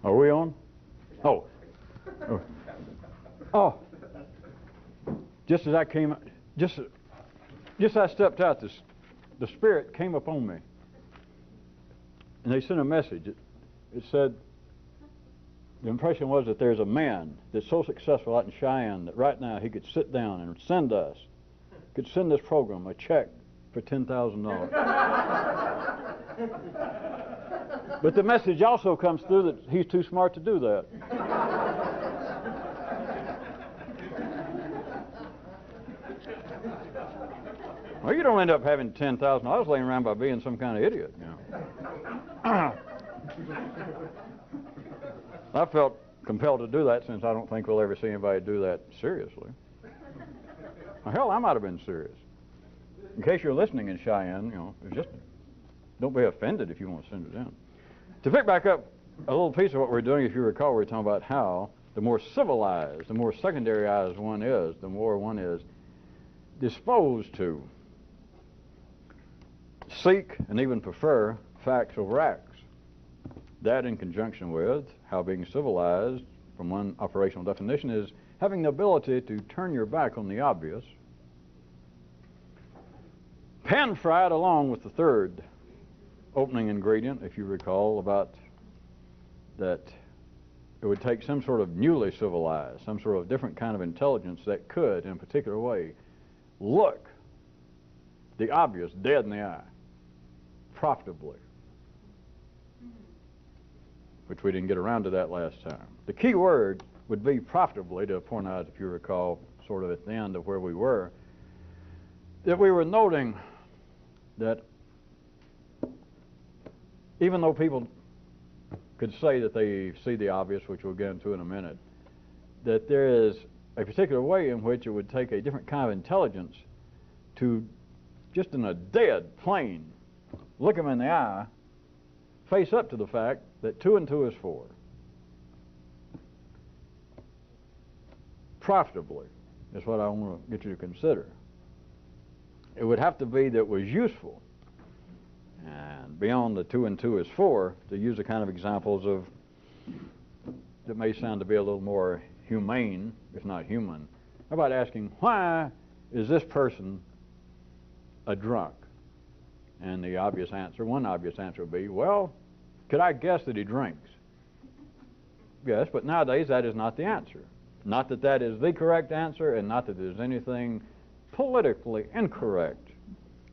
Are we on? Oh. Oh. Just as I came, just as I stepped out, the Spirit came upon me. And they sent a message. It said, the impression was that there's a man that's so successful out in Cheyenne that right now he could sit down and send this program a check for $10,000. But the message also comes through that he's too smart to do that. Well, you don't end up having $10,000 laying around by being some kind of idiot, you know. I felt compelled to do that since I don't think we'll ever see anybody do that seriously. Well, hell, I might have been serious. In case you're listening in Cheyenne, you know, just don't be offended if you want to send it in. To pick back up a little piece of what we're doing, if you recall, we were talking about how the more civilized, the more secondaryized one is, the more one is disposed to seek and even prefer facts over acts. That in conjunction with how being civilized, from one operational definition, is having the ability to turn your back on the obvious, pan-fried along with the third opening ingredient, if you recall, about that it would take some sort of newly civilized, some sort of different kind of intelligence that could, in a particular way, look the obvious dead in the eye, profitably, which we didn't get around to that last time. The key word would be profitably, to point out, if you recall, sort of at the end of where we were, that we were noting that even though people could say that they see the obvious, which we'll get into in a minute, that there is a particular way in which it would take a different kind of intelligence to, just in a dead, plain, look them in the eye, face up to the fact that 2 and 2 is 4. Profitably is what I want to get you to consider. It would have to be that it was useful, and beyond the 2 and 2 is 4, to use the kind of examples of that may sound to be a little more humane, if not human. How about asking, why is this person a drunk? And the obvious answer, one obvious answer would be, well, could I guess that he drinks? Yes, but nowadays that is not the answer. Not that that is the correct answer, and not that there's anything politically incorrect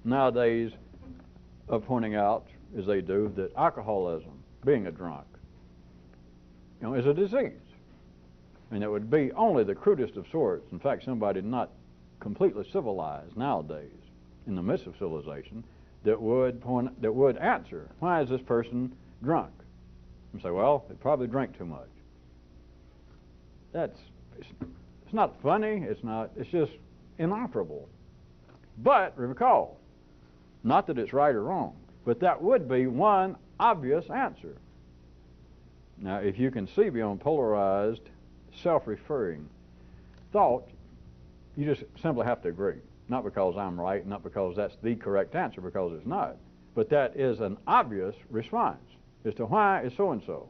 nowadays of pointing out, as they do, that alcoholism, being a drunk, you know, is a disease. And it would be only the crudest of sorts. In fact, somebody not completely civilized nowadays, in the midst of civilization, that would answer, why is this person drunk? And say, well, they probably drank too much. It's not funny, it's just inoperable. But recall, not that it's right or wrong, but that would be one obvious answer. Now, if you can see beyond polarized, self-referring thought, you just simply have to agree. Not because I'm right, not because that's the correct answer, because it's not. But that is an obvious response as to why is so-and-so.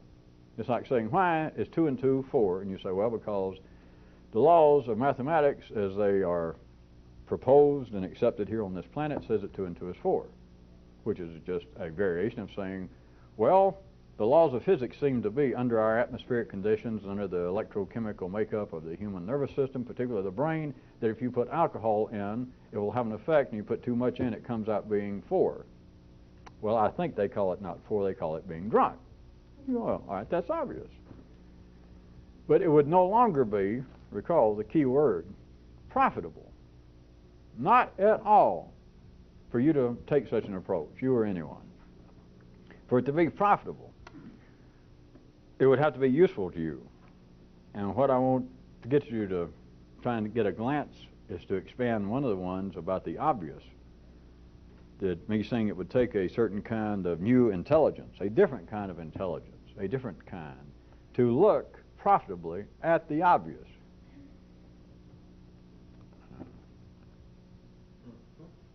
It's like saying, why is 2 and 2 4? And you say, well, because the laws of mathematics as they are proposed and accepted here on this planet says that 2 and 2 is 4, which is just a variation of saying, well, the laws of physics seem to be under our atmospheric conditions, under the electrochemical makeup of the human nervous system, particularly the brain, that if you put alcohol in, it will have an effect, and you put too much in, it comes out being 4. Well, I think they call it not 4, they call it being drunk. Well, all right, that's obvious. But it would no longer be, recall the key word, profitable. Not at all for you to take such an approach, you or anyone. For it to be profitable, it would have to be useful to you. And what I want to get you to try and get a glance is to expand one of the ones about the obvious. That me saying it would take a certain kind of new intelligence, a different kind of intelligence, a different kind, to look profitably at the obvious.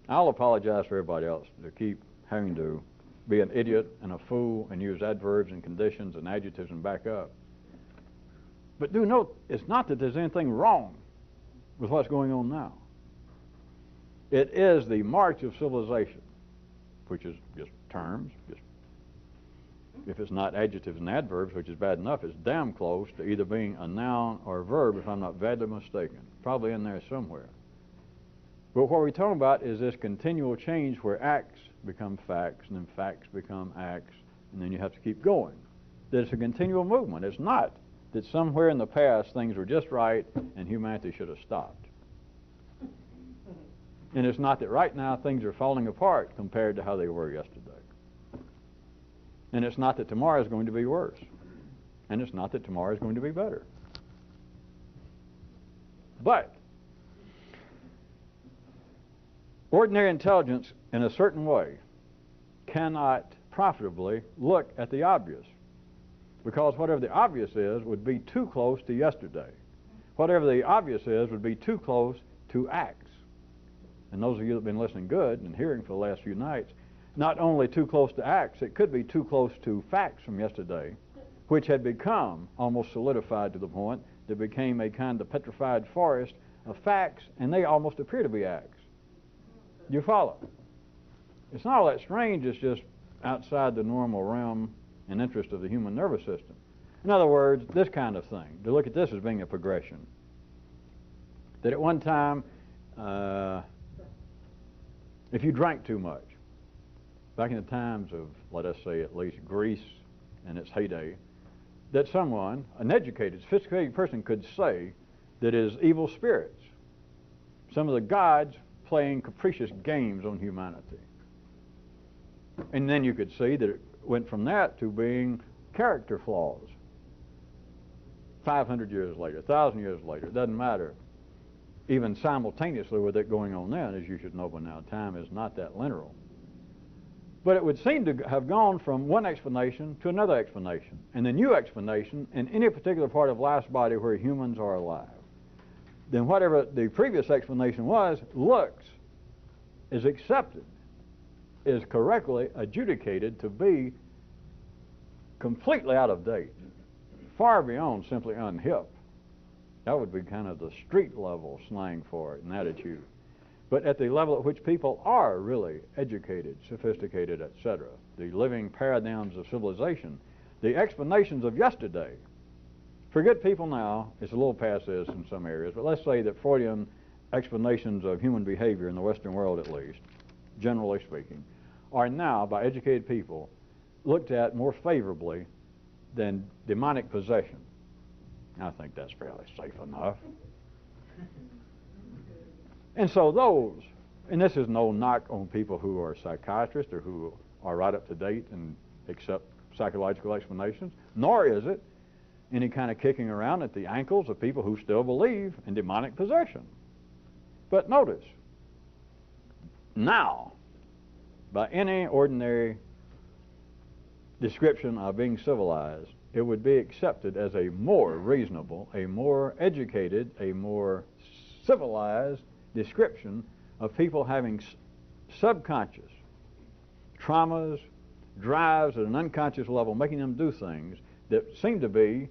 I'll apologize for everybody else to keep having to be an idiot and a fool and use adverbs and conditions and adjectives and back up. But do note, it's not that there's anything wrong with what's going on now. It is the march of civilization, which is just terms. If it's not adjectives and adverbs, which is bad enough, it's damn close to either being a noun or a verb, if I'm not badly mistaken. Probably in there somewhere. But what we're talking about is this continual change where acts become facts, and then facts become acts, and then you have to keep going. That it's a continual movement. It's not that somewhere in the past things were just right and humanity should have stopped. And it's not that right now things are falling apart compared to how they were yesterday. And it's not that tomorrow is going to be worse. And it's not that tomorrow is going to be better. But ordinary intelligence, in a certain way, cannot profitably look at the obvious. Because whatever the obvious is would be too close to yesterday. Whatever the obvious is would be too close to acts. And those of you that have been listening good and hearing for the last few nights, not only too close to acts, it could be too close to facts from yesterday, which had become almost solidified to the point that became a kind of petrified forest of facts, and they almost appear to be acts. You follow? It's not all that strange, it's just outside the normal realm and interest of the human nervous system. In other words, this kind of thing, to look at this as being a progression. That at one time, if you drank too much, back in the times of, let us say, at least Greece in its heyday, that someone, an educated, sophisticated person could say that it is evil spirits, some of the gods playing capricious games on humanity. And then you could see that it went from that to being character flaws. 500 years later, 1,000 years later, it doesn't matter. Even simultaneously with it going on then, as you should know by now, time is not that linear. But it would seem to have gone from one explanation to another explanation, and the new explanation in any particular part of life's body where humans are alive. Then whatever the previous explanation was, looks, is accepted, is correctly adjudicated to be completely out of date, far beyond simply unhip. That would be kind of the street level slang for it, an attitude. But at the level at which people are really educated, sophisticated, etc., the living paradigms of civilization, the explanations of yesterday, forget people now, it's a little past this in some areas, but let's say that Freudian explanations of human behavior in the Western world at least, generally speaking, are now, by educated people, looked at more favorably than demonic possession. I think that's fairly safe enough. And so those, and this is no knock on people who are psychiatrists or who are right up to date and accept psychological explanations, nor is it any kind of kicking around at the ankles of people who still believe in demonic possession. But notice, now, by any ordinary description of being civilized, it would be accepted as a more reasonable, a more educated, a more civilized description of people having subconscious traumas, drives at an unconscious level, making them do things that seem to be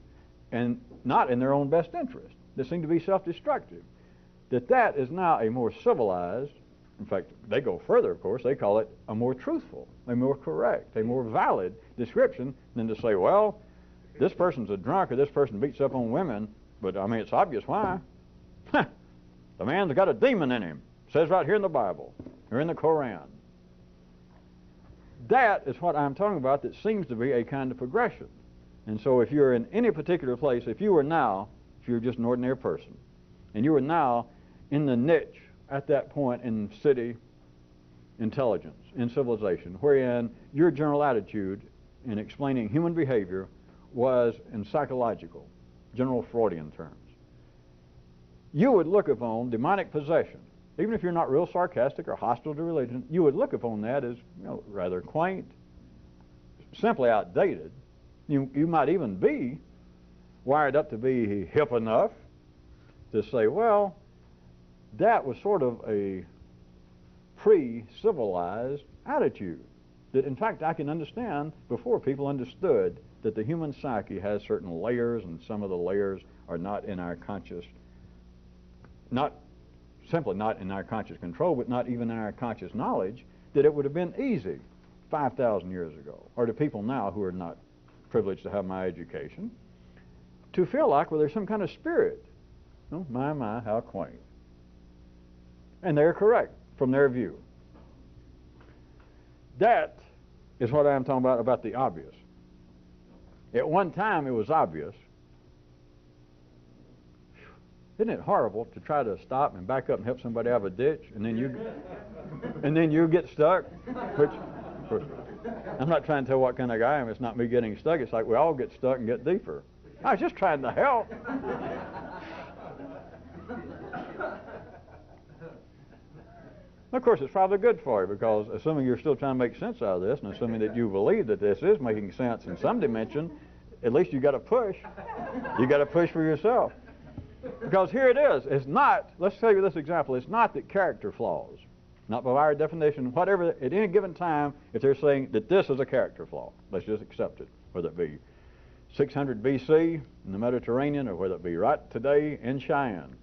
and not in their own best interest, that seem to be self-destructive. That is now a more civilized, in fact, they go further, of course, they call it a more truthful, a more correct, a more valid description than to say, well, this person's a drunk or this person beats up on women, but I mean, it's obvious why. The man's got a demon in him. It says right here in the Bible or in the Koran. That is what I'm talking about that seems to be a kind of progression. And so if you're in any particular place, if you were now, if you're just an ordinary person, and you were now in the niche at that point in city intelligence, in civilization, wherein your general attitude in explaining human behavior was in psychological, general Freudian terms, you would look upon demonic possession, even if you're not real sarcastic or hostile to religion, you would look upon that as rather quaint, simply outdated. You might even be wired up to be hip enough to say, well, that was sort of a pre-civilized attitude. that, in fact, I can understand before people understood that the human psyche has certain layers, and some of the layers are not in our conscious, not simply not in our conscious control, but not even in our conscious knowledge, that it would have been easy 5,000 years ago, or to people now who are not privileged to have my education, to feel like, well, there's some kind of spirit. Oh, my, how quaint. And they're correct from their view. That is what I'm talking about the obvious. At one time, it was obvious. Isn't it horrible to try to stop and back up and help somebody out of a ditch, and then you get stuck? Which, of course, I'm not trying to tell what kind of guy I am. It's not me getting stuck. It's like we all get stuck and get deeper. I was just trying to help. Of course, it's probably good for you, because assuming you're still trying to make sense out of this, and assuming that you believe that this is making sense in some dimension, at least you got to push. You got to push for yourself. Because here it is. It's not, let's take this example, it's not that character flaws, not by our definition, whatever, at any given time, if they're saying that this is a character flaw, let's just accept it, whether it be 600 BC in the Mediterranean, or whether it be right today in Cheyenne.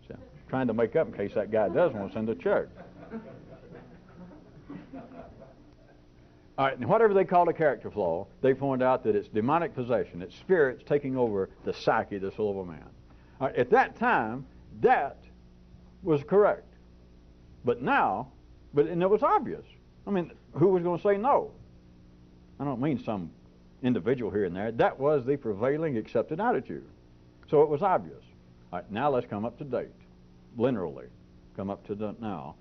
So, trying to make up in case that guy does want to send a check. All right, and whatever they call a character flaw, they point out that it's demonic possession, it's spirits taking over the psyche, the soul of a man. All right, at that time, that was correct. But now, and it was obvious. I mean, who was going to say no? I don't mean some individual here and there. That was the prevailing accepted attitude. So it was obvious. All right, now let's come up to date, linearly, come up to the now.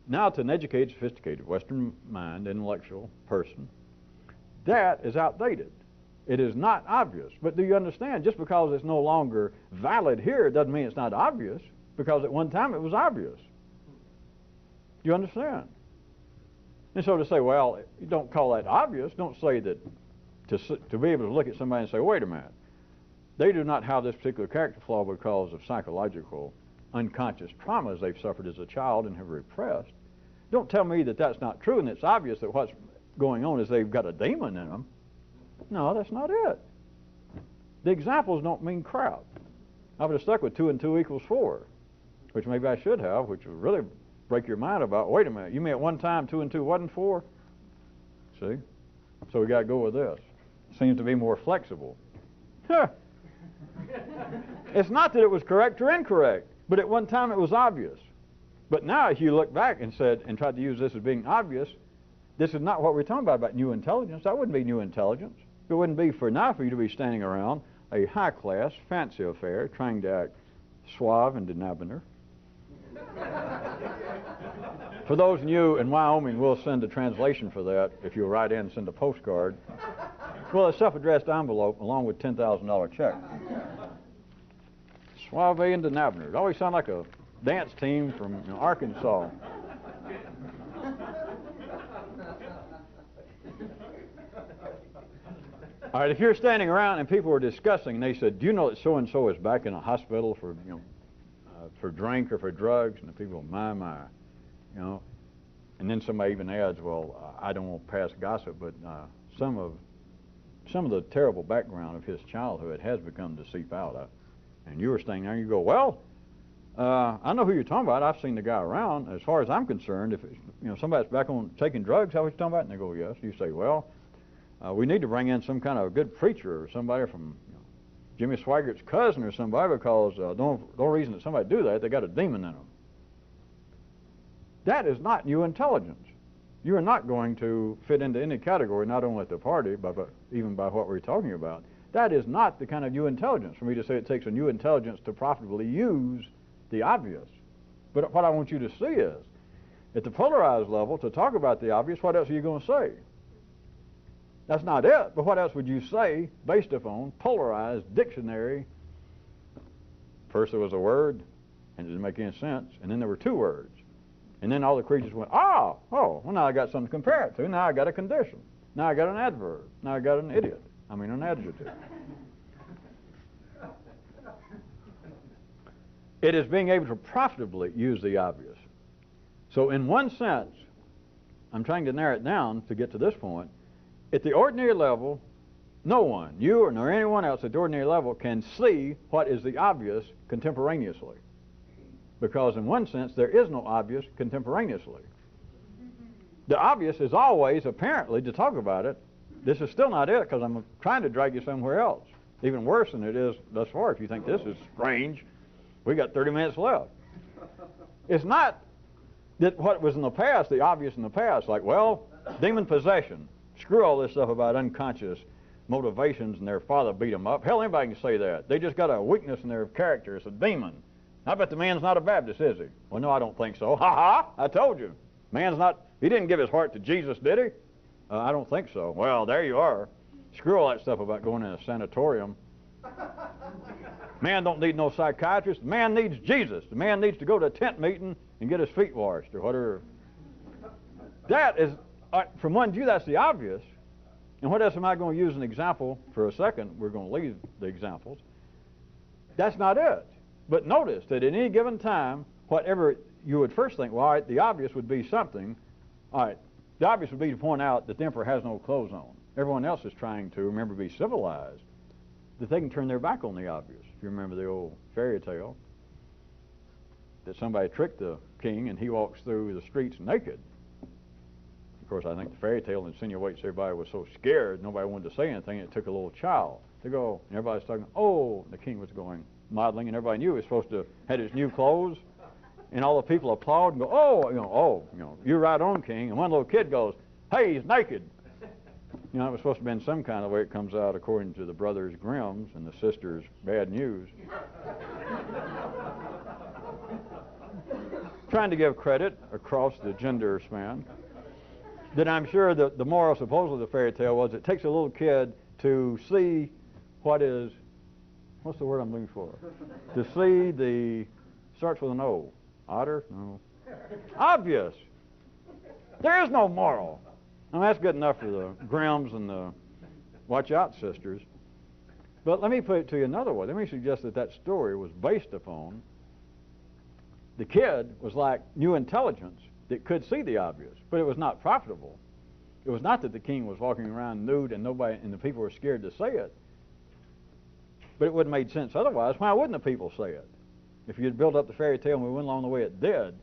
Now, to an educated, sophisticated, Western mind, intellectual person, that is outdated. It is not obvious. But do you understand? Just because it's no longer valid here doesn't mean it's not obvious, because at one time it was obvious. Do you understand? And so to say, well, you don't call that obvious, don't say that to be able to look at somebody and say, wait a minute, they do not have this particular character flaw because of psychological unconscious traumas they've suffered as a child and have repressed. Don't tell me that that's not true and it's obvious that what's going on is they've got a demon in them. No, that's not it. The examples don't mean crap. I would have stuck with 2 and 2 equals 4, which maybe I should have, which would really break your mind about, wait a minute, you mean at one time 2 and 2 wasn't 4? See? So we got to go with this. Seems to be more flexible. It's not that it was correct or incorrect, but at one time it was obvious. But now if you look back and said, and tried to use this as being obvious, this is not what we're talking about new intelligence. That wouldn't be new intelligence. It wouldn't be for now for you to be standing around a high-class, fancy affair, trying to act suave and debonair. For those of you in Wyoming, we'll send a translation for that if you'll write in and send a postcard. Well, a self-addressed envelope along with $10,000 check. Suave and debonair. It always sounds like a dance team from Arkansas. All right, if you're standing around and people were discussing, and they said, do you know that so-and-so is back in a hospital for, for drink or for drugs? And the people go, my, And then somebody even adds, well, I don't want to pass gossip, but some of the terrible background of his childhood has begun to seep out. And you were standing there and you go, well, I know who you're talking about. I've seen the guy around. As far as I'm concerned, if somebody's back on taking drugs, how are you talking about? And they go, yes. You say, well, we need to bring in some kind of a good preacher or somebody from Jimmy Swaggart's cousin or somebody, because the only reason that somebody do that, they got a demon in them. That is not new intelligence. You are not going to fit into any category, not only at the party, but even by what we're talking about. That is not the kind of new intelligence for me to say it takes a new intelligence to profitably use the obvious. But what I want you to see is, at the polarized level, to talk about the obvious, what else are you going to say? That's not it, but what else would you say based upon polarized dictionary? First there was a word, and it didn't make any sense, and then there were 2 words. And then all the creatures went, well, now I got something to compare it to. Now I got a condition. Now I got an adverb. Now I got an an adjective. It is being able to profitably use the obvious. So in one sense, I'm trying to narrow it down to get to this point. At the ordinary level, no one, you or nor anyone else at the ordinary level, can see what is the obvious contemporaneously. Because in one sense, there is no obvious contemporaneously. The obvious is always, apparently, to talk about it. This is still not it, because I'm trying to drag you somewhere else. Even worse than it is thus far. If you think this is strange, we got 30 minutes left. It's not that what was in the past, the obvious in the past, like, well, demon possession. Screw all this stuff about unconscious motivations and their father beat them up. Hell, anybody can say that. They just got a weakness in their character. It's a demon. I bet the man's not a Baptist, is he? Well, no, I don't think so. Ha ha! I told you. Man's not, he didn't give his heart to Jesus, did he? I don't think so. Well, there you are. Screw all that stuff about going in a sanatorium. Man don't need no psychiatrist. The man needs Jesus. The man needs to go to a tent meeting and get his feet washed or whatever. That is, from one view, that's the obvious. And what else am I going to use an example for a second? We're going to leave the examples. That's not it. But notice that at any given time, whatever you would first think, well, all right, the obvious would be something. All right, the obvious would be to point out that the emperor has no clothes on. Everyone else is trying to, remember, be civilized, that they can turn their back on the obvious. If you remember the old fairy tale, that somebody tricked the king and he walks through the streets naked. Of course, I think the fairy tale insinuates everybody was so scared, nobody wanted to say anything. It took a little child to go, and everybody's talking, oh, the king was going, modeling, and everybody knew he was supposed to have his new clothes, and all the people applaud and go, oh, you're right on, king. And one little kid goes, hey, he's naked. You know, it was supposed to be in some kind of way it comes out according to the brothers Grimm's and the sisters Bad News. Trying to give credit across the gender span. That I'm sure that the moral suppose of the fairy tale was it takes a little kid to see what is, what's the word I'm looking for? To see the, starts with an O. Otter? No. Obvious. There is no moral. I mean, that's good enough for the Grimm's and the Watch Out sisters. But let me put it to you another way. Let me suggest that that story was based upon the kid was like new intelligence that could see the obvious, but it was not profitable. It was not that the king was walking around nude and nobody and the people were scared to say it. But it wouldn't have made sense otherwise. Why wouldn't the people say it? If you'd built up the fairy tale and we went along the way it did,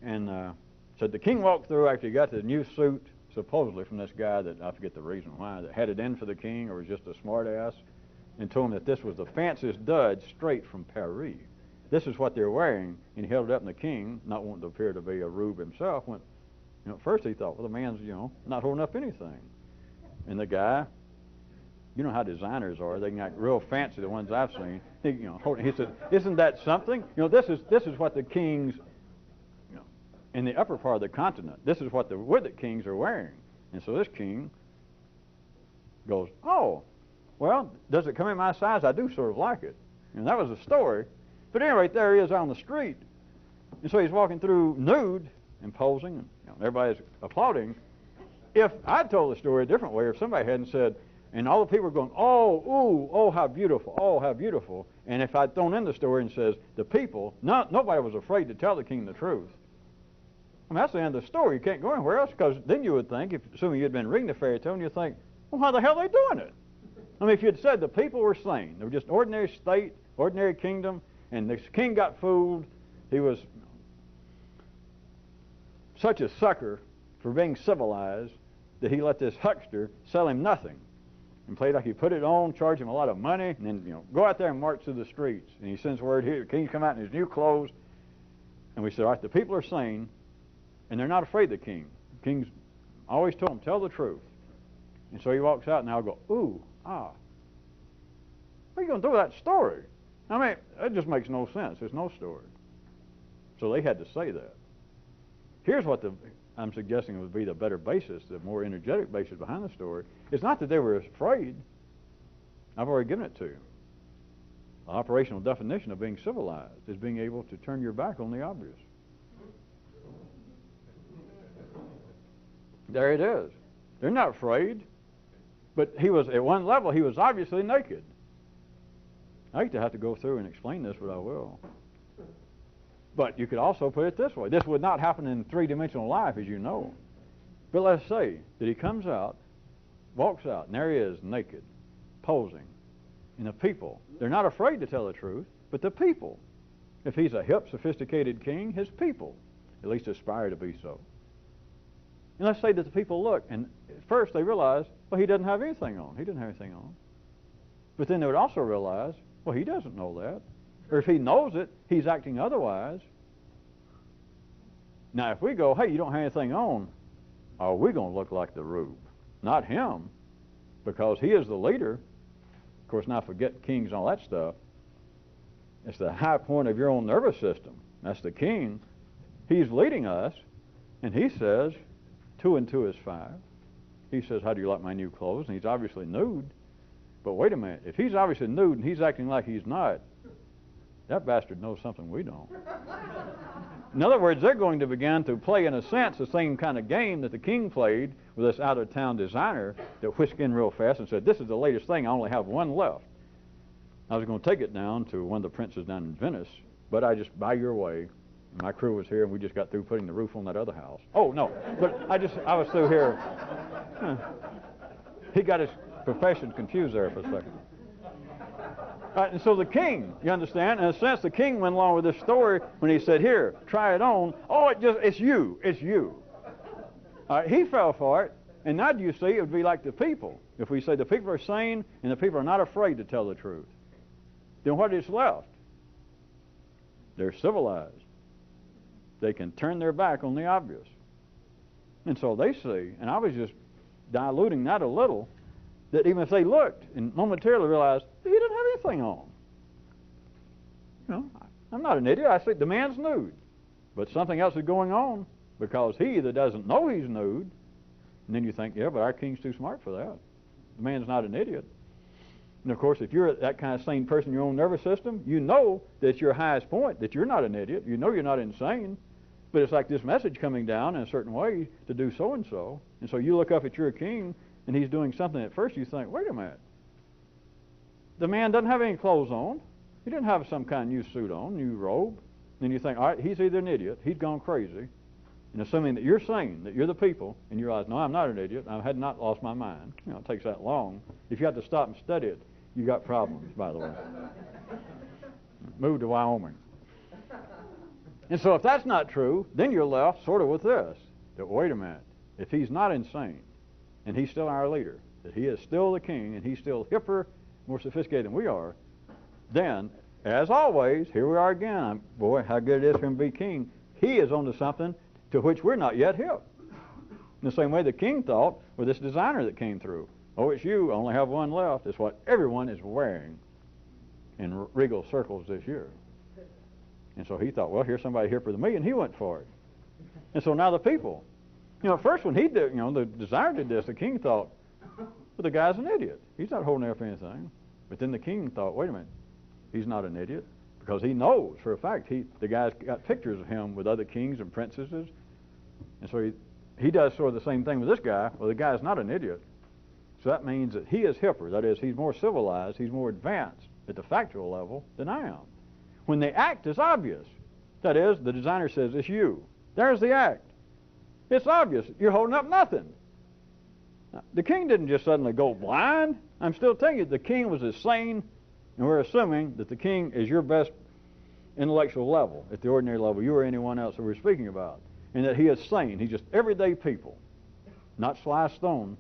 and said the king walked through after he got the new suit, supposedly from this guy that I forget the reason why, that had it in for the king or was just a smart ass, and told him that this was the fanciest dud straight from Paris. This is what they're wearing, and he held it up, and the king, not wanting to appear to be a rube himself, went, at first he thought, well, the man's, not holding up anything. And the guy, you know how designers are, they can act real fancy, the ones I've seen. He said, isn't that something? This is what the kings, in the upper part of the continent, this is what the Witted kings are wearing. And so this king goes, oh, well, does it come in my size? I do sort of like it. And that was the story. But anyway, there he is on the street. And so he's walking through nude and posing, and everybody's applauding. If I'd told the story a different way, if somebody hadn't said, and all the people were going, oh, ooh, oh, how beautiful, oh, how beautiful. And if I'd thrown in the story and says, the people, nobody was afraid to tell the king the truth. I mean, that's the end of the story. You can't go anywhere else, because then you would think, assuming you'd been reading the fairy tale, and you'd think, well, why the hell are they doing it? I mean, if you'd said the people were sane, they were just an ordinary state, ordinary kingdom, and the king got fooled, he was such a sucker for being civilized that he let this huckster sell him nothing. And played like he put it on, charge him a lot of money, and then, go out there and march through the streets. And he sends word here, the king's come out in his new clothes. And we said, all right, the people are sane, and they're not afraid of the king. The king's always told them, tell the truth. And so he walks out, and I'll go, ooh, ah. What are you going to do with that story? I mean, that just makes no sense. There's no story. So they had to say that. Here's what I'm suggesting would be the better basis, the more energetic basis behind the story. It's not that they were afraid. I've already given it to you. The operational definition of being civilized is being able to turn your back on the obvious. There it is. They're not afraid. But he was, at one level, he was obviously naked. I hate to have to go through and explain this, but I will. But you could also put it this way. This would not happen in three-dimensional life, as you know. But let's say that he comes out, walks out, and there he is, naked, posing. And the people, they're not afraid to tell the truth, but the people, if he's a hip, sophisticated king, his people at least aspire to be so. And let's say that the people look, and at first they realize, well, he doesn't have anything on. He doesn't have anything on. But then they would also realize, well, he doesn't know that. Or if he knows it, he's acting otherwise. Now, if we go, hey, you don't have anything on, are we going to look like the rube? Not him, because he is the leader. Of course, not forget kings and all that stuff. It's the high point of your own nervous system. That's the king. He's leading us, and he says, 2 and 2 is 5. He says, how do you like my new clothes? And he's obviously nude. But wait a minute. If he's obviously nude and he's acting like he's not, that bastard knows something we don't. In other words, they're going to begin to play, in a sense, the same kind of game that the king played with this out-of-town designer that whisked in real fast and said, this is the latest thing. I only have one left. I was going to take it down to one of the princes down in Venice, but I just, by your way, my crew was here and we just got through putting the roof on that other house. Oh, no, but I was through here. He got his professions confused there for a second. All right, and so the king, you understand, in a sense, the king went along with this story when he said, here, try it on. Oh, it's you. All right, he fell for it, and now do you see, it would be like the people. If we say the people are sane and the people are not afraid to tell the truth, then what is left? They're civilized. They can turn their back on the obvious. And so they see, and I was just diluting that a little, that even if they looked and momentarily realized, he didn't have anything on. You know, I'm not an idiot. I see the man's nude. But something else is going on because he either doesn't know he's nude, and then you think, yeah, but our king's too smart for that. The man's not an idiot. And of course, if you're that kind of sane person in your own nervous system, you know that's your highest point, that you're not an idiot. You know you're not insane. But it's like this message coming down in a certain way to do so-and-so. And so you look up at your king, and he's doing something at first you think, wait a minute. The man doesn't have any clothes on. He didn't have some kind of new suit on, new robe. Then you think, all right, he's either an idiot, he's gone crazy. And assuming that you're sane, that you're the people, and you realize, no, I'm not an idiot, I had not lost my mind. You know, it takes that long. If you have to stop and study it, you got problems, by the way. Move to Wyoming. And so if that's not true, then you're left sort of with this, that wait a minute, if he's not insane, and he's still our leader, that he is still the king, and he's still hipper, more sophisticated than we are, then, as always, here we are again. Boy, how good it is for him to be king. He is onto something to which we're not yet hip. In the same way the king thought with this designer that came through. Oh, it's you, I only have one left. It's what everyone is wearing in regal circles this year. And so he thought, well, here's somebody hipper than me, and he went for it. And so now the people, you know, first when he did, you know, the designer did this, the king thought, well, the guy's an idiot. He's not holding up anything. But then the king thought, wait a minute, he's not an idiot, because he knows for a fact the guy's got pictures of him with other kings and princesses. And so he does sort of the same thing with this guy. Well, the guy's not an idiot. So that means that he is hipper. That is, he's more civilized, he's more advanced at the factual level than I am. When the act is obvious, that is, the designer says, it's you. There's the act. It's obvious. You're holding up nothing. Now, the king didn't just suddenly go blind. I'm still telling you, the king was as sane, and we're assuming that the king is your best intellectual level, at the ordinary level, you or anyone else that we're speaking about, and that he is sane. He's just everyday people, not Sly Stone.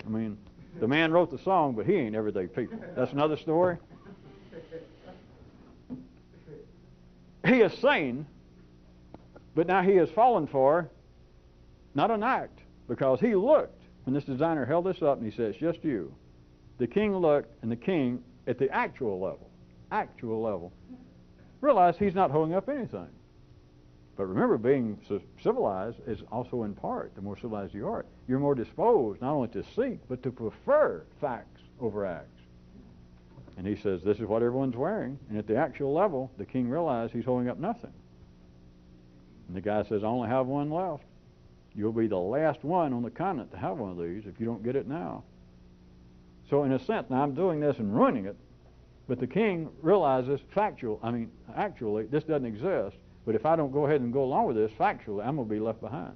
I mean, the man wrote the song, but he ain't everyday people. That's another story. He is sane, but now he has fallen for not an act, because he looked when this designer held this up and he said, it's just you. The king looked, and the king, at the actual level, realized he's not holding up anything. But remember, being civilized is also in part, the more civilized you are, you're more disposed not only to seek, but to prefer facts over acts. And he says, this is what everyone's wearing. And at the actual level, the king realized he's holding up nothing. And the guy says, I only have one left. You'll be the last one on the continent to have one of these if you don't get it now. So in a sense, now I'm doing this and ruining it, but the king realizes actually, this doesn't exist. But if I don't go ahead and go along with this, factually, I'm going to be left behind.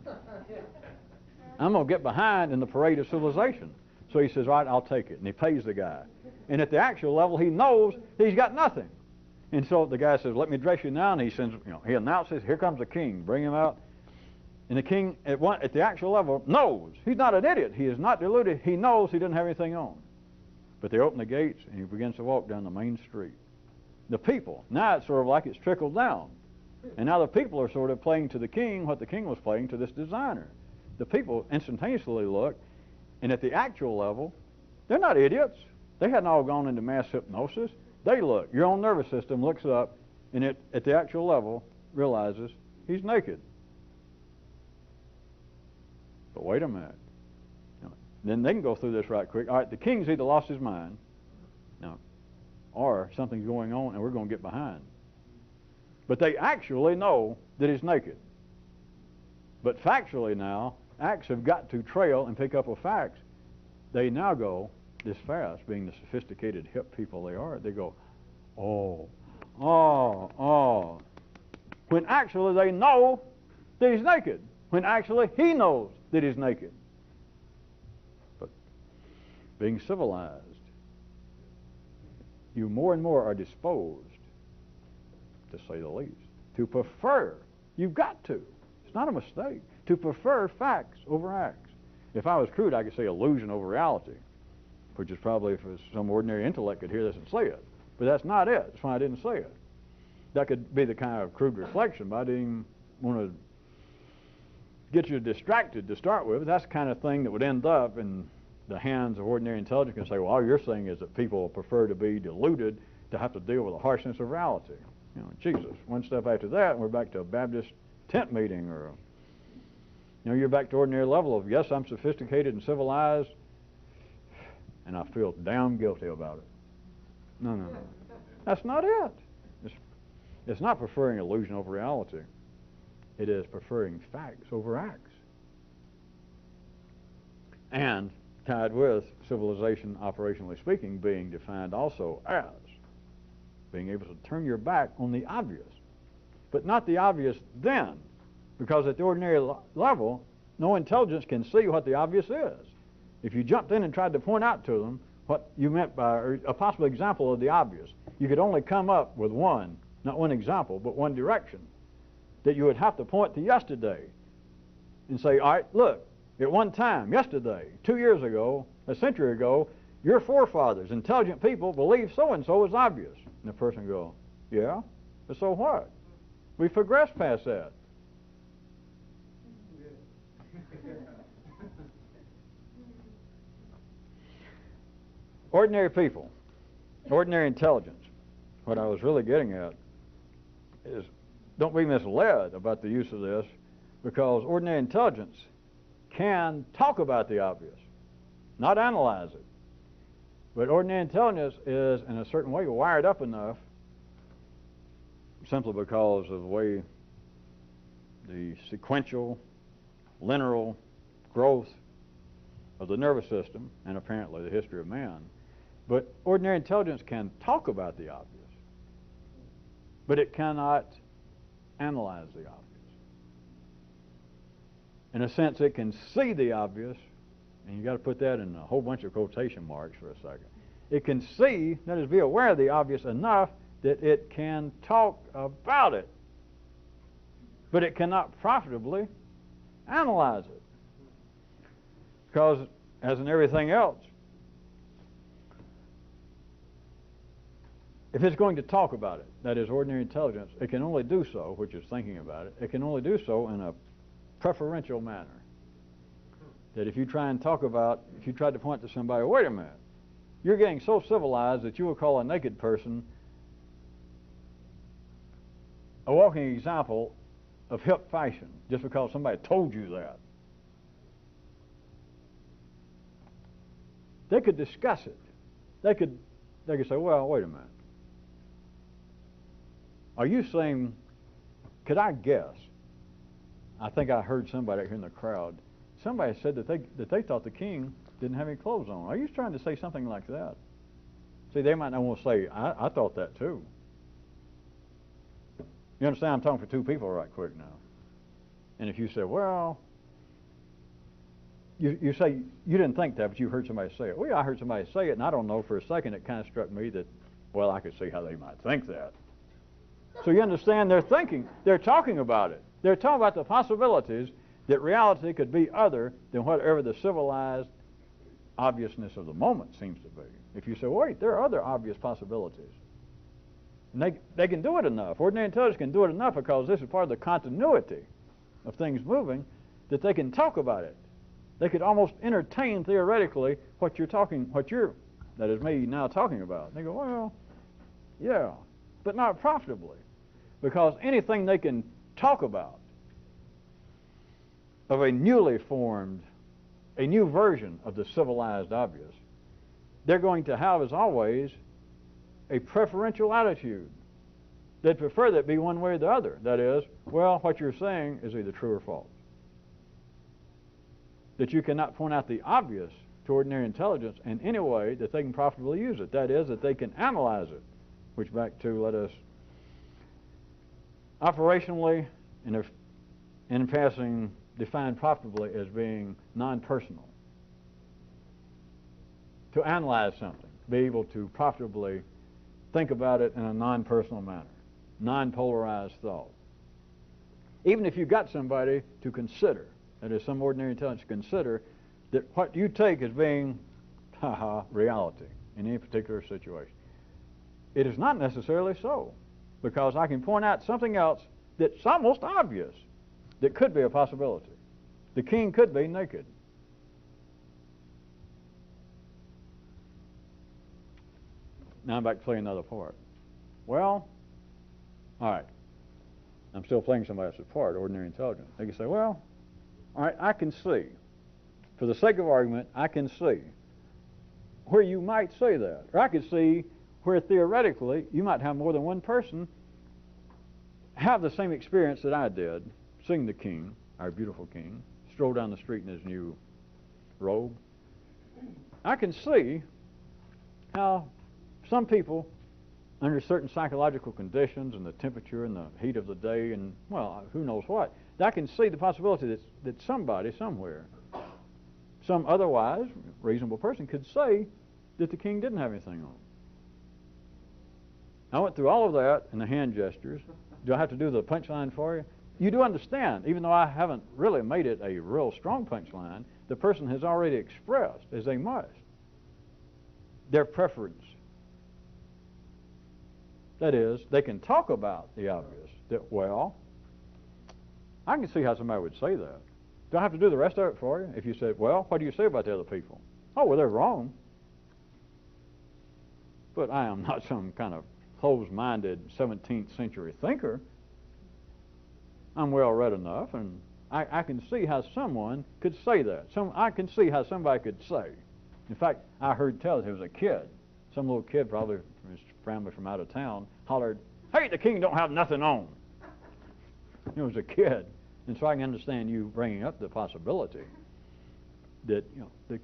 I'm going to get behind in the parade of civilization. So he says, all right, I'll take it. And he pays the guy. And at the actual level, he knows he's got nothing. And so the guy says, let me dress you now. And he sends, he announces, here comes the king. Bring him out. And the king, at the actual level, knows. He's not an idiot. He is not deluded. He knows he doesn't have anything on. But they open the gates, and he begins to walk down the main street. The people, now it's sort of like it's trickled down. And now the people are sort of playing to the king what the king was playing to this designer. The people instantaneously look, and at the actual level, they're not idiots. They hadn't all gone into mass hypnosis. They look. Your own nervous system looks up, and at the actual level realizes he's naked. But wait a minute. Then they can go through this right quick. All right, the king's either lost his mind, or something's going on, and we're going to get behind. But they actually know that he's naked. But factually now, acts have got to trail and pick up with facts. They now go this fast, being the sophisticated, hip people they are. They go, oh. When actually they know that he's naked. When actually he knows that he's naked. But being civilized, you more and more are disposed, to say the least, to prefer. You've got to. It's not a mistake. To prefer facts over acts. If I was crude, I could say illusion over reality, which is probably if some ordinary intellect could hear this and say it. But that's not it. That's why I didn't say it. That could be the kind of crude reflection, but I didn't even want to get you distracted to start with. That's the kind of thing that would end up in the hands of ordinary intelligence and say, well, all you're saying is that people prefer to be deluded to have to deal with the harshness of reality. Jesus. One step after that, and we're back to a Baptist tent meeting, or you're back to ordinary level of, yes, I'm sophisticated and civilized, and I feel damn guilty about it. No. That's not it. It's not preferring illusion over reality. It is preferring facts over acts. And tied with civilization, operationally speaking, being defined also as being able to turn your back on the obvious. But not the obvious then, because at the ordinary level, no intelligence can see what the obvious is. If you jumped in and tried to point out to them what you meant by or a possible example of the obvious, you could only come up with one, not one example, but one direction, that you would have to point to yesterday and say, all right, look, at one time, yesterday, 2 years ago, a century ago, your forefathers, intelligent people, believed so-and-so was obvious. And the person would go, yeah, but so what? We've progressed past that. Ordinary people, ordinary intelligence, what I was really getting at is don't be misled about the use of this, because ordinary intelligence can talk about the obvious, not analyze it. But ordinary intelligence is, in a certain way, wired up enough, simply because of the way the sequential, linear growth of the nervous system, and apparently the history of man. But ordinary intelligence can talk about the obvious, but it cannot analyze the obvious. In a sense, it can see the obvious, and you've got to put that in a whole bunch of quotation marks for a second. It can see, that is, be aware of the obvious enough that it can talk about it, but it cannot profitably analyze it. Because, as in everything else, if it's going to talk about it, that is ordinary intelligence, it can only do so, which is thinking about it, it can only do so in a preferential manner. That if you try and talk about, if you try to point to somebody, wait a minute, you're getting so civilized that you will call a naked person a walking example of hip fashion just because somebody told you that. They could discuss it. They could say, well, wait a minute. Are you saying, could I guess? I think I heard somebody here in the crowd. Somebody said that they thought the king didn't have any clothes on. Are you trying to say something like that? See, they might not want to say, I thought that too. You understand? I'm talking for two people right quick now. And if you say, well, you say you didn't think that, but you heard somebody say it. Well, yeah, I heard somebody say it, and I don't know, for a second it kind of struck me that, well, I could see how they might think that. So you understand they're thinking, they're talking about it. They're talking about the possibilities that reality could be other than whatever the civilized obviousness of the moment seems to be. If you say, wait, there are other obvious possibilities. And they can do it enough. Ordinary intelligence can do it enough because this is part of the continuity of things moving, that they can talk about it. They could almost entertain theoretically what you're, that is me now talking about. And they go, well, yeah, but not profitably. Because anything they can talk about of a newly formed, a new version of the civilized obvious, they're going to have, as always, a preferential attitude. They'd prefer that be one way or the other. That is, well, what you're saying is either true or false. That you cannot point out the obvious to ordinary intelligence in any way that they can profitably use it. That is, that they can analyze it. Which back to, let us operationally and in passing define profitably as being non-personal. To analyze something, be able to profitably think about it in a non-personal manner, non-polarized thought. Even if you got somebody to consider, that is, some ordinary intelligence to consider, that what you take as being reality in any particular situation. It is not necessarily so, because I can point out something else that's almost obvious that could be a possibility. The king could be naked. Now I'm back to playing another part. Well, all right. I'm still playing somebody else's part, ordinary intelligence. They can say, well, all right, I can see. For the sake of argument, I can see where you might say that. Or I could see where theoretically you might have more than one person have the same experience that I did, seeing the king, our beautiful king, stroll down the street in his new robe. I can see how some people, under certain psychological conditions and the temperature and the heat of the day and, well, who knows what, I can see the possibility that somebody somewhere, some otherwise reasonable person could say that the king didn't have anything on. I went through all of that in the hand gestures. Do I have to do the punchline for you? You do understand, even though I haven't really made it a real strong punchline, the person has already expressed, as they must, their preference. That is, they can talk about the obvious, that, well, I can see how somebody would say that. Do I have to do the rest of it for you? If you said, well, what do you say about the other people? Oh, well, they're wrong. But I am not some kind of closed-minded 17th century thinker. I'm well read enough, and I can see how someone could say that. I can see how somebody could say. In fact, I heard tell that there was a kid, some little kid probably from his family from out of town, hollered, hey, the king don't have nothing on. It was a kid. And so I can understand you bringing up the possibility that, you know,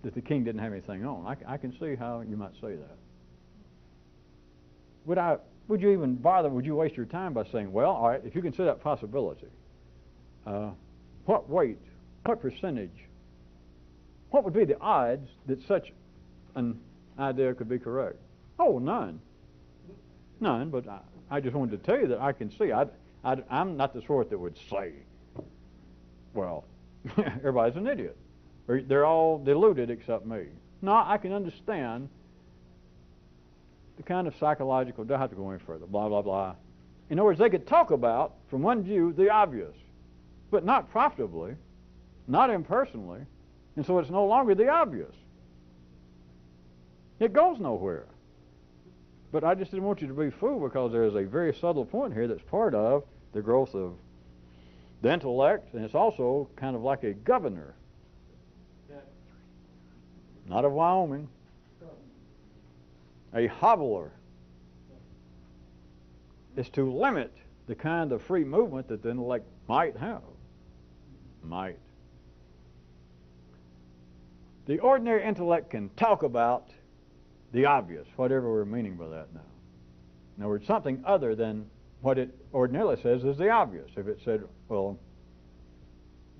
that the king didn't have anything on. I can see how you might say that. Would you even bother, would you waste your time by saying, well, all right, if you consider that possibility, what weight, what percentage, what would be the odds that such an idea could be correct? Oh, none. None, but I just wanted to tell you that I can see. I'm not the sort that would say, well, everybody's an idiot. Or they're all deluded except me. No, I can understand the kind of psychological, don't have to go any further, blah, blah, blah. In other words, they could talk about, from one view, the obvious, but not profitably, not impersonally, and so it's no longer the obvious. It goes nowhere. But I just didn't want you to be fooled, because there's a very subtle point here that's part of the growth of the intellect, and it's also kind of like a governor. Not of Wyoming. A hobbler is to limit the kind of free movement that the intellect might have. Might. The ordinary intellect can talk about the obvious, whatever we're meaning by that now. In other words, something other than what it ordinarily says is the obvious. If it said, well,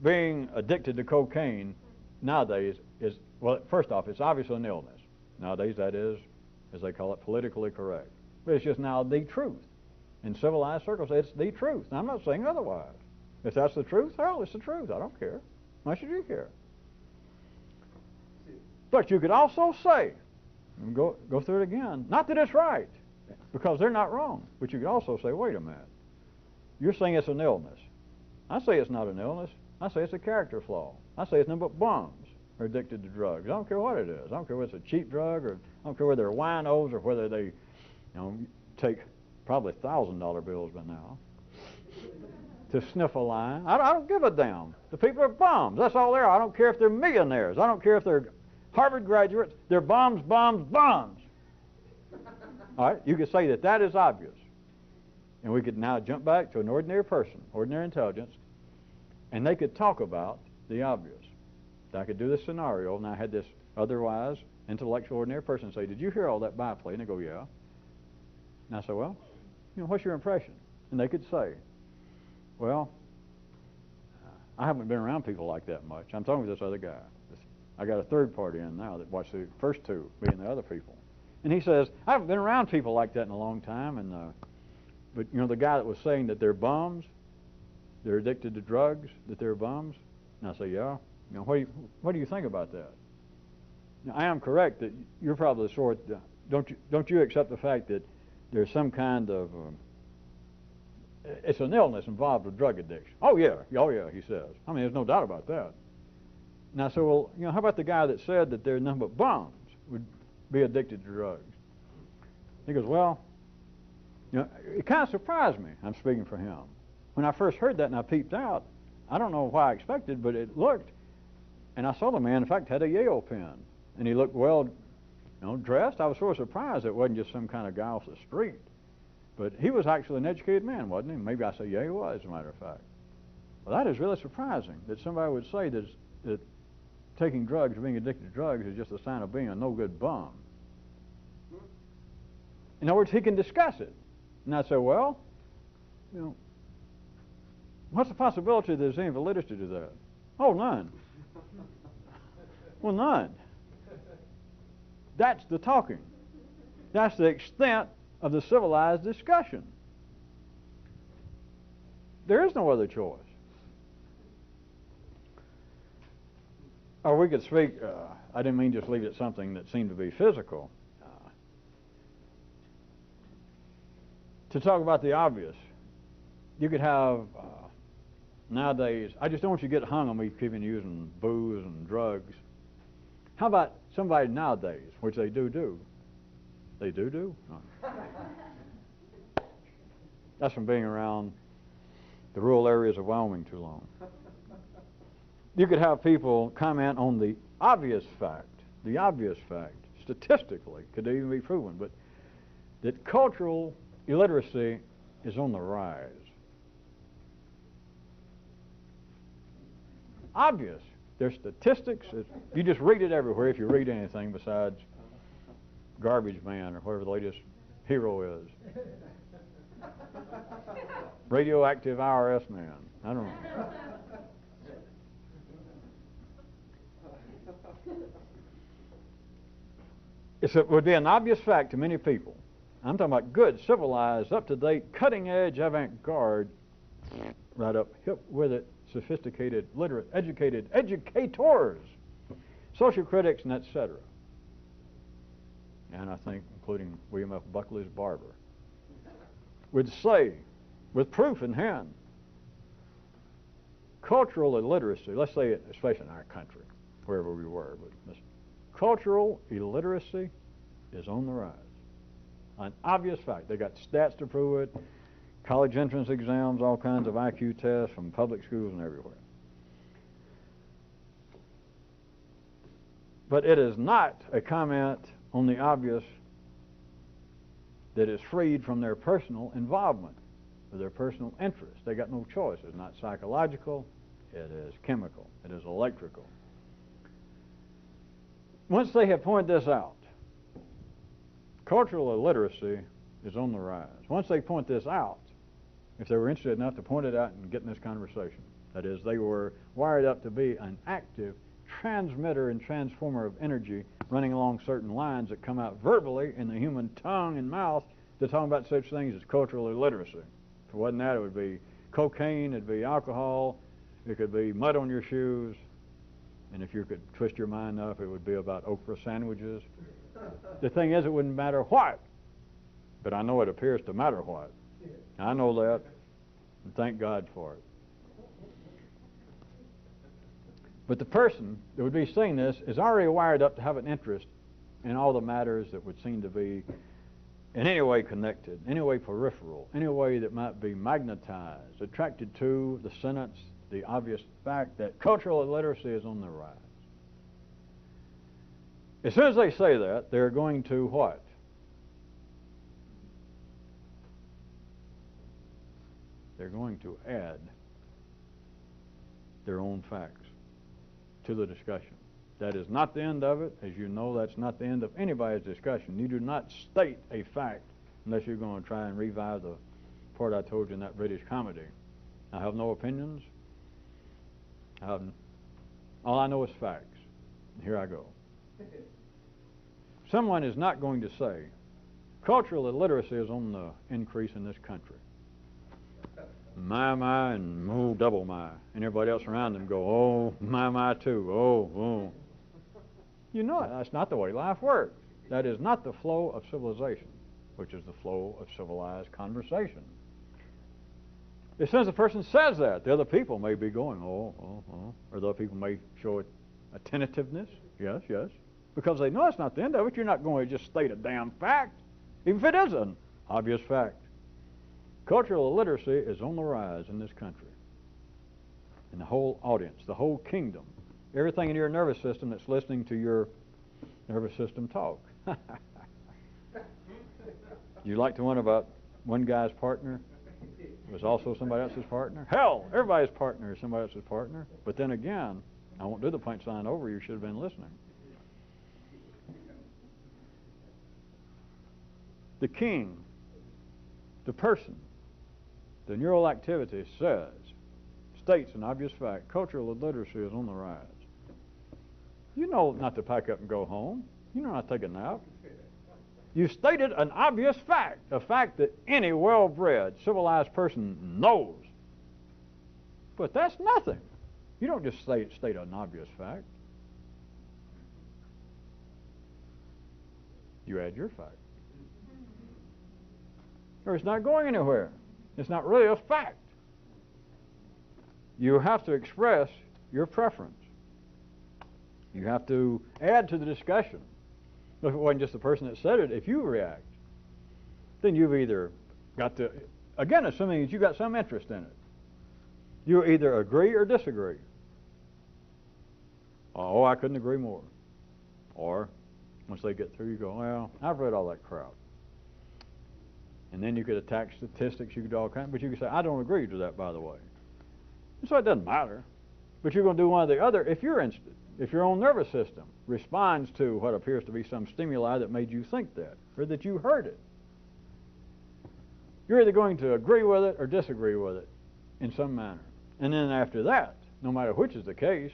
being addicted to cocaine nowadays is, well, first off, it's obviously an illness. Nowadays, that is, as they call it, politically correct. But it's just now the truth. In civilized circles, it's the truth. Now, I'm not saying otherwise. If that's the truth, hell, it's the truth. I don't care. Why should you care? But you could also say, and go through it again, not that it's right, because they're not wrong, but you could also say, wait a minute, you're saying it's an illness. I say it's not an illness. I say it's a character flaw. I say it's nothing but bums are addicted to drugs. I don't care what it is. I don't care whether it's a cheap drug, or I don't care whether they're winos, or whether they, take probably $1,000 bills by now to sniff a line. I don't give a damn. The people are bums. That's all they are. I don't care if they're millionaires. I don't care if they're Harvard graduates. They're bums, bums, bums. All right, you could say that that is obvious. And we could now jump back to an ordinary person, ordinary intelligence, and they could talk about the obvious. I could do this scenario, and I had this otherwise intellectual ordinary person say, did you hear all that byplay? And they go, yeah. And I say, well, what's your impression? And they could say, well, I haven't been around people like that much. I'm talking with this other guy. I got a third party in now that watched the first two, being the other people. And he says, I haven't been around people like that in a long time. And but the guy that was saying that they're bums, they're addicted to drugs, that they're bums. And I say, yeah. What do you think about that? Now, I am correct that you're probably the sort. Don't you accept the fact that there's some kind of it's an illness involved with drug addiction? Oh yeah, he says. I mean, there's no doubt about that. And I said, well, how about the guy that said that there are nothing but bums would be addicted to drugs? He goes, well, it kind of surprised me. I'm speaking for him. When I first heard that and I peeped out, I don't know why I expected, but it looked, and I saw the man, in fact, had a Yale pen, and he looked well, dressed. I was sort of surprised it wasn't just some kind of guy off the street. But he was actually an educated man, wasn't he? Maybe I say, yeah, he was, as a matter of fact. Well, that is really surprising that somebody would say that taking drugs or being addicted to drugs is just a sign of being a no-good bum. In other words, he can discuss it. And I say, well, what's the possibility that there's any validity to that? Oh, none. Well, none. That's the talking. That's the extent of the civilized discussion. There is no other choice. Or we could speak, I didn't mean just leave it something that seemed to be physical. To talk about the obvious, you could have, nowadays, I just don't want you to get hung on me keeping using booze and drugs. How about somebody nowadays, which they do? They do? Oh. That's from being around the rural areas of Wyoming too long. You could have people comment on the obvious fact, statistically, could even be proven, but that cultural illiteracy is on the rise. Obvious. There's statistics. You just read it everywhere if you read anything besides Garbage Man or whatever the latest hero is. Radioactive IRS man. I don't know. It would be an obvious fact to many people. I'm talking about good, civilized, up-to-date, cutting-edge, avant-garde, right up hip with it, sophisticated, literate, educated, educators, social critics, and etc. And I think, including William F. Buckley's barber, would say, with proof in hand, cultural illiteracy, let's say it, especially in our country, wherever we were, but cultural illiteracy is on the rise. An obvious fact. They got stats to prove it, college entrance exams, all kinds of IQ tests from public schools and everywhere. But it is not a comment on the obvious that is freed from their personal involvement or their personal interest. They got no choice. It's not psychological. It is chemical. It is electrical. Once they have pointed this out, cultural illiteracy is on the rise. Once they point this out, if they were interested enough to point it out and get in this conversation, that is, they were wired up to be an active, transmitter and transformer of energy running along certain lines that come out verbally in the human tongue and mouth. They're talking about such things as cultural illiteracy. If it wasn't that, it would be cocaine, it'd be alcohol, it could be mud on your shoes, and if you could twist your mind up, it would be about okra sandwiches. The thing is, it wouldn't matter what, but I know it appears to matter what. I know that, and thank God for it. But the person that would be seeing this is already wired up to have an interest in all the matters that would seem to be in any way connected, any way peripheral, any way that might be magnetized, attracted to the sentence, the obvious fact that cultural illiteracy is on the rise. As soon as they say that, they're going to what? They're going to add their own facts to the discussion. That is not the end of it. As you know, that's not the end of anybody's discussion. You do not state a fact unless you're going to try and revive the part I told you in that British comedy. I have no opinions. All I know is facts. Here I go. Someone is not going to say, cultural illiteracy is on the increase in this country. My, and oh, double my. And everybody else around them go, oh, my, too. Oh. You know it. That's not the way life works. That is not the flow of civilization, which is the flow of civilized conversation. As soon as a person says that, the other people may be going, oh. Or the other people may show a tentativeness. Yes. Because they know it's not the end of it. You're not going to just state a damn fact, even if it is an obvious fact. Cultural illiteracy is on the rise in this country. And the whole audience, the whole kingdom, everything in your nervous system that's listening to your nervous system talk. You like the one about one guy's partner was also somebody else's partner? Hell, everybody's partner is somebody else's partner. But then again, I won't do the punchline over. You should have been listening. The king, the person, the neural activity states an obvious fact. Cultural illiteracy is on the rise. You know not to pack up and go home. You know not to take a nap. You stated an obvious fact, a fact that any well-bred, civilized person knows. But that's nothing. You don't just state an obvious fact. You add your fact. Or it's not going anywhere. It's not really a fact. You have to express your preference. You have to add to the discussion. If it wasn't just the person that said it, if you react, then you've either got to, again, assuming that you got some interest in it, you either agree or disagree. Oh, I couldn't agree more. Or, once they get through, you go, well, I've read all that crap. And then you could attack statistics, you could do all kinds, but you could say, I don't agree to that, by the way. And so it doesn't matter. But you're going to do one or the other if you're interested. If your own nervous system responds to what appears to be some stimuli that made you think that, or that you heard it. You're either going to agree with it or disagree with it in some manner. And then after that, no matter which is the case,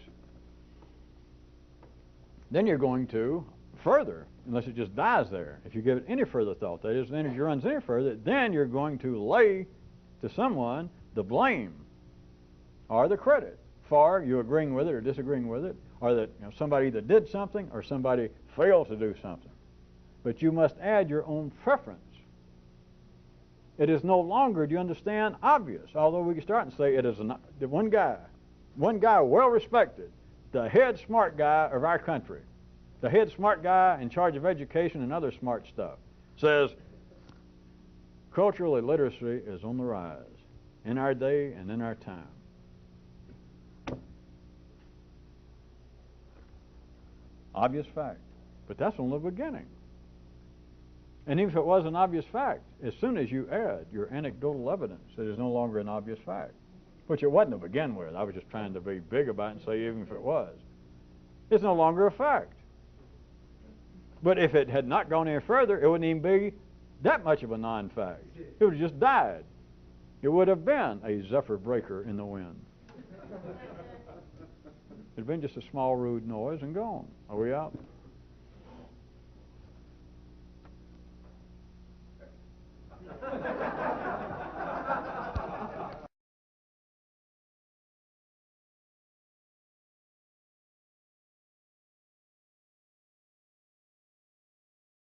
then you're going to further, unless it just dies there. If you give it any further thought, that is, the energy runs any further, then you're going to lay to someone the blame or the credit for you agreeing with it or disagreeing with it, or that somebody either did something or somebody failed to do something. But you must add your own preference. It is no longer, do you understand, obvious, although we can start and say it is one guy well respected, the head smart guy of our country, the head smart guy in charge of education and other smart stuff, says cultural illiteracy is on the rise in our day and in our time. Obvious fact. But that's only the beginning. And even if it was an obvious fact, as soon as you add your anecdotal evidence, it is no longer an obvious fact. Which it wasn't to begin with. I was just trying to be big about it and say even if it was. It's no longer a fact. But if it had not gone any further, it wouldn't even be that much of a non-fact. It would have just died. It would have been a zephyr breaker in the wind. It'd been just a small, rude noise and gone. Are we out?